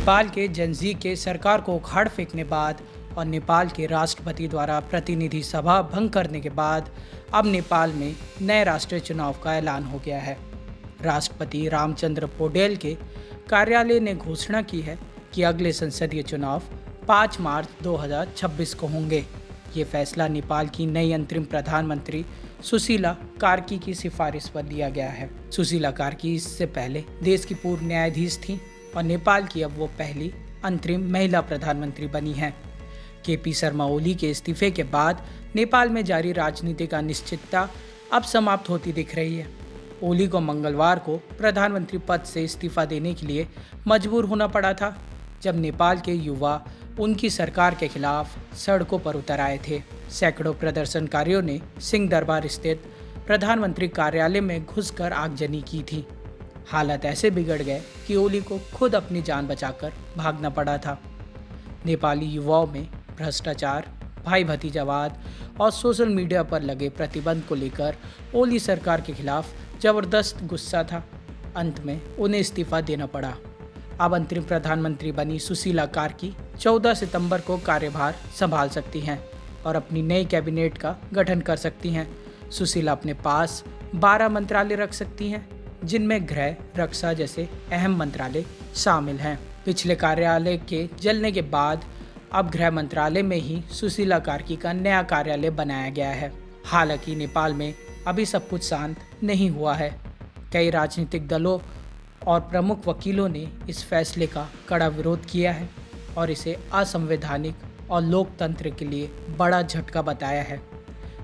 नेपाल के जेनजी के सरकार को उखाड़ फेंकने बाद और नेपाल के राष्ट्रपति द्वारा प्रतिनिधि सभा भंग करने के बाद अब नेपाल में नए राष्ट्रीय चुनाव का ऐलान हो गया है। राष्ट्रपति रामचंद्र पौडेल के कार्यालय ने घोषणा की है कि अगले संसदीय चुनाव 5 मार्च 2026 को होंगे। ये फैसला नेपाल की नई अंतरिम प्रधानमंत्री सुशीला कार्की की सिफारिश पर लिया गया है। सुशीला कार्की इससे पहले देश की पूर्व न्यायाधीश थी और नेपाल की अब वो पहली अंतरिम महिला प्रधानमंत्री बनी हैं। केपी शर्मा ओली के इस्तीफे के बाद नेपाल में जारी राजनीतिक अनिश्चितता अब समाप्त होती दिख रही है। ओली को मंगलवार को प्रधानमंत्री पद से इस्तीफा देने के लिए मजबूर होना पड़ा था, जब नेपाल के युवा उनकी सरकार के खिलाफ सड़कों पर उतर आए थे। सैकड़ों प्रदर्शनकारियों ने सिंह दरबार स्थित प्रधानमंत्री कार्यालय में घुसकर आगजनी की थी। हालत ऐसे बिगड़ गए कि ओली को खुद अपनी जान बचाकर भागना पड़ा था। नेपाली युवाओं में भ्रष्टाचार, भाई भतीजावाद और सोशल मीडिया पर लगे प्रतिबंध को लेकर ओली सरकार के खिलाफ जबरदस्त गुस्सा था। अंत में उन्हें इस्तीफा देना पड़ा। अब अंतरिम प्रधानमंत्री बनी सुशीला कार्की 14 सितंबर को कार्यभार संभाल सकती हैं और अपनी नई कैबिनेट का गठन कर सकती हैं। सुशीला अपने पास 12 मंत्रालय रख सकती हैं, जिनमें गृह, रक्षा जैसे अहम मंत्रालय शामिल हैं। पिछले कार्यालय के जलने के बाद अब गृह मंत्रालय में ही सुशीला कार्की का नया कार्यालय बनाया गया है। हालांकि नेपाल में अभी सब कुछ शांत नहीं हुआ है। कई राजनीतिक दलों और प्रमुख वकीलों ने इस फैसले का कड़ा विरोध किया है और इसे असंवैधानिक और लोकतंत्र के लिए बड़ा झटका बताया है।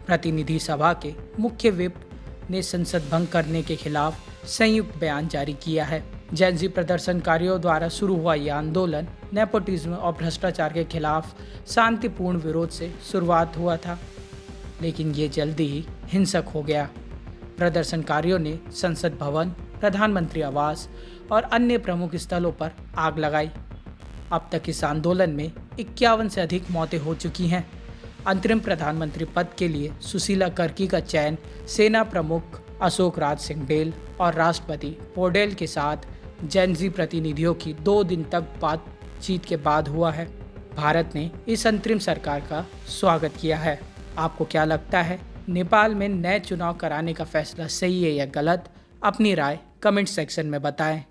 प्रतिनिधि सभा के मुख्य व्हिप ने संसद भंग करने के खिलाफ संयुक्त बयान जारी किया है। जेनजी प्रदर्शनकारियों द्वारा शुरू हुआ यह आंदोलन नेपोटिज्म और भ्रष्टाचार के खिलाफ शांतिपूर्ण विरोध से शुरुआत हुआ था, लेकिन ये जल्दी ही हिंसक हो गया। प्रदर्शनकारियों ने संसद भवन, प्रधानमंत्री आवास और अन्य प्रमुख स्थलों पर आग लगाई। अब तक इस आंदोलन में 51 से अधिक मौतें हो चुकी हैं। अंतरिम प्रधानमंत्री पद के लिए सुशीला कार्की का चयन सेना प्रमुख अशोक राज सिंहदेल और राष्ट्रपति पौडेल के साथ जेनजी प्रतिनिधियों की 2 दिन तक बातचीत के बाद हुआ है। भारत ने इस अंतरिम सरकार का स्वागत किया है। आपको क्या लगता है, नेपाल में नए चुनाव कराने का फैसला सही है या गलत? अपनी राय कमेंट सेक्शन में बताएं।